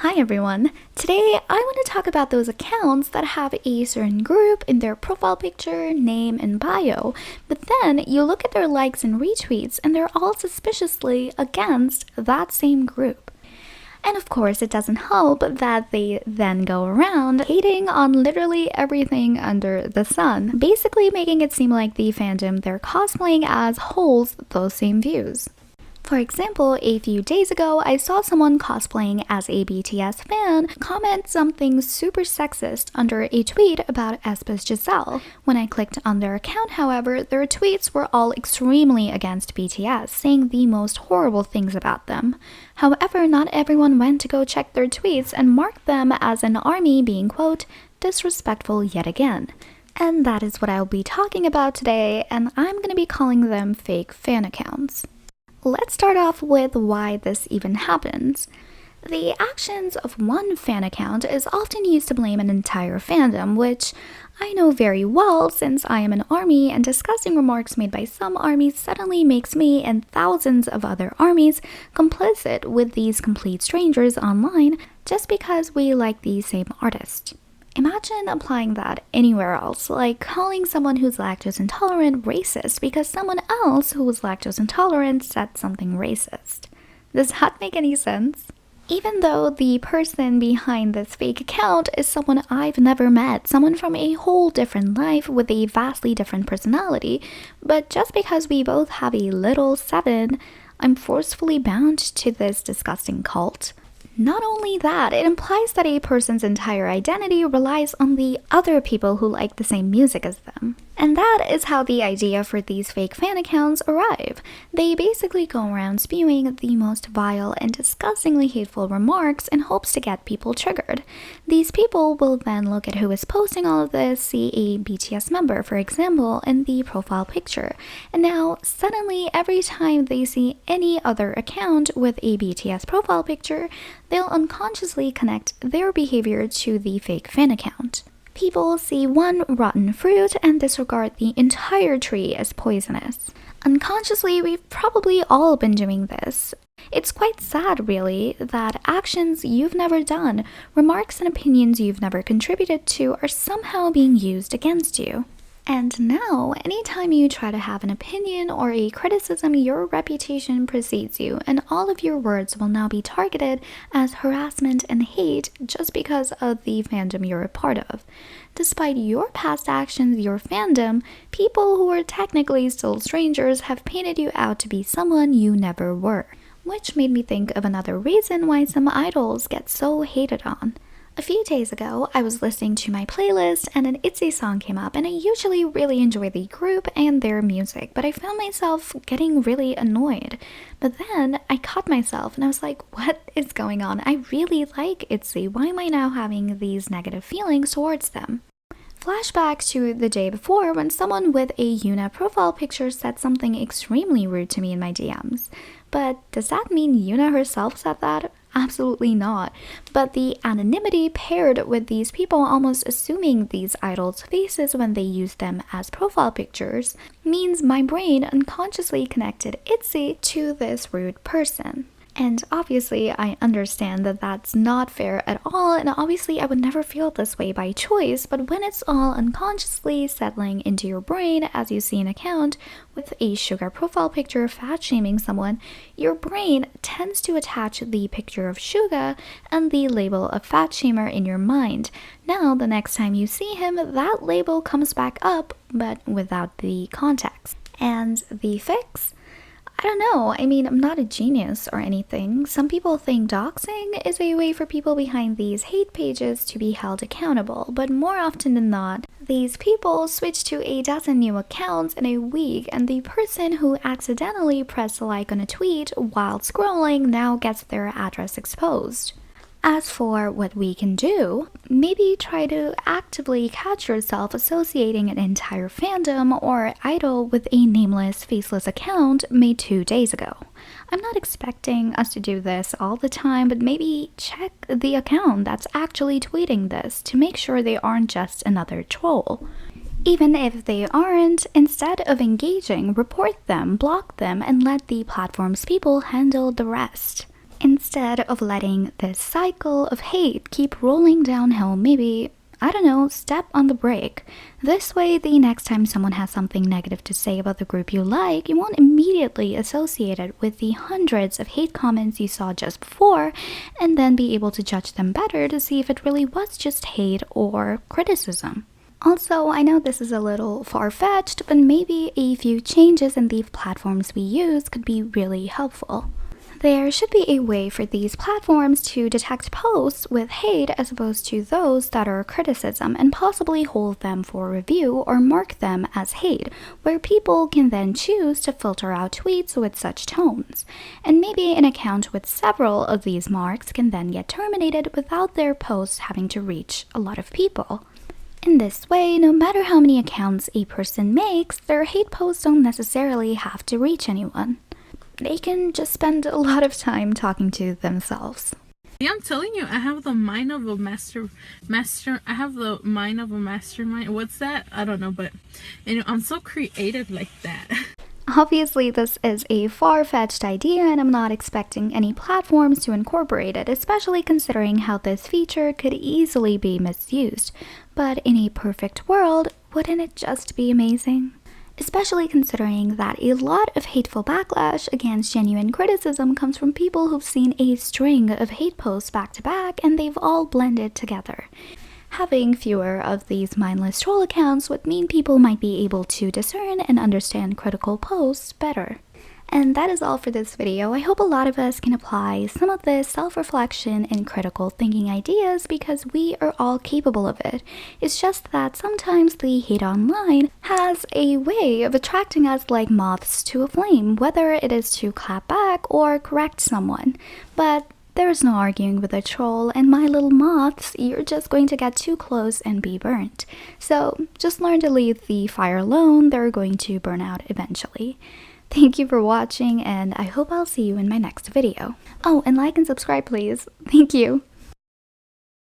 Hi everyone! Today I want to talk about those accounts that have a certain group in their profile picture, name, and bio, but then you look at their likes and retweets and they're all suspiciously against that same group. And of course it doesn't help that they then go around hating on literally everything under the sun, basically making it seem like the fandom they're cosplaying as holds those same views. For example, a few days ago, I saw someone cosplaying as a BTS fan comment something super sexist under a tweet about Aespa's Giselle. When I clicked on their account, however, their tweets were all extremely against BTS, saying the most horrible things about them. However, not everyone went to go check their tweets and marked them as an army being, quote, disrespectful yet again. And that is what I'll be talking about today, and I'm going to be calling them fake fan accounts. Let's start off with why this even happens. The actions of one fan account is often used to blame an entire fandom, which I know very well since I am an ARMY, and discussing remarks made by some ARMYs suddenly makes me and thousands of other ARMYs complicit with these complete strangers online just because we like the same artist. Imagine applying that anywhere else, like calling someone who's lactose intolerant racist because someone else who was lactose intolerant said something racist. Does that make any sense? Even though the person behind this fake account is someone I've never met, someone from a whole different life with a vastly different personality, but just because we both have a little 7, I'm forcefully bound to this disgusting cult. Not only that, it implies that a person's entire identity relies on the other people who like the same music as them. And that is how the idea for these fake fan accounts arrive. They basically go around spewing the most vile and disgustingly hateful remarks in hopes to get people triggered. These people will then look at who is posting all of this, see a BTS member, for example, in the profile picture. And now, suddenly, every time they see any other account with a BTS profile picture, they'll unconsciously connect their behavior to the fake fan account. People see one rotten fruit and disregard the entire tree as poisonous. Unconsciously, we've probably all been doing this. It's quite sad, really, that actions you've never done, remarks and opinions you've never contributed to are somehow being used against you. And now, anytime you try to have an opinion or a criticism, your reputation precedes you, and all of your words will now be targeted as harassment and hate just because of the fandom you're a part of. Despite your past actions, your fandom, people who are technically still strangers have painted you out to be someone you never were. Which made me think of another reason why some idols get so hated on. A few days ago, I was listening to my playlist and an Itzy song came up, and I usually really enjoy the group and their music, but I found myself getting really annoyed. But then I caught myself and I was like, what is going on? I really like Itzy. Why am I now having these negative feelings towards them? Flashback to the day before when someone with a Yoona profile picture said something extremely rude to me in my DMs. But does that mean Yoona herself said that? Absolutely not. But the anonymity paired with these people almost assuming these idols' faces when they use them as profile pictures means my brain unconsciously connected Itzy to this rude person. And obviously, I understand that that's not fair at all, and obviously I would never feel this way by choice, but when it's all unconsciously settling into your brain as you see an account with a Suga profile picture fat-shaming someone, your brain tends to attach the picture of Suga and the label of fat-shamer in your mind. Now, the next time you see him, that label comes back up, but without the context. And the fix? I don't know, I mean, I'm not a genius or anything. Some people think doxing is a way for people behind these hate pages to be held accountable, but more often than not, these people switch to a dozen new accounts in a week, and the person who accidentally pressed like on a tweet while scrolling now gets their address exposed. As for what we can do, maybe try to actively catch yourself associating an entire fandom or idol with a nameless, faceless account made 2 days ago. I'm not expecting us to do this all the time, but maybe check the account that's actually tweeting this to make sure they aren't just another troll. Even if they aren't, instead of engaging, report them, block them, and let the platform's people handle the rest. Instead of letting this cycle of hate keep rolling downhill, maybe, I don't know, step on the brake. This way, the next time someone has something negative to say about the group you like, you won't immediately associate it with the hundreds of hate comments you saw just before, and then be able to judge them better to see if it really was just hate or criticism. Also, I know this is a little far-fetched, but maybe a few changes in the platforms we use could be really helpful. There should be a way for these platforms to detect posts with hate as opposed to those that are criticism, and possibly hold them for review or mark them as hate, where people can then choose to filter out tweets with such tones. And maybe an account with several of these marks can then get terminated without their posts having to reach a lot of people. In this way, no matter how many accounts a person makes, their hate posts don't necessarily have to reach anyone. They can just spend a lot of time talking to themselves. Yeah, I'm telling you, I have the mind of a I have the mind of a mastermind. What's that? I don't know, but I'm so creative like that. Obviously, this is a far-fetched idea, and I'm not expecting any platforms to incorporate it, especially considering how this feature could easily be misused. But in a perfect world, wouldn't it just be amazing? Especially considering that a lot of hateful backlash against genuine criticism comes from people who've seen a string of hate posts back to back, and they've all blended together. Having fewer of these mindless troll accounts would mean people might be able to discern and understand critical posts better. And that is all for this video. I hope a lot of us can apply some of this self-reflection and critical thinking ideas, because we are all capable of it. It's just that sometimes the hate online has a way of attracting us like moths to a flame, whether it is to clap back or correct someone. But there's no arguing with a troll, and my little moths, you're just going to get too close and be burnt. So just learn to leave the fire alone. They're going to burn out eventually. Thank you for watching, and I hope I'll see you in my next video. Oh, and like and subscribe please. Thank you.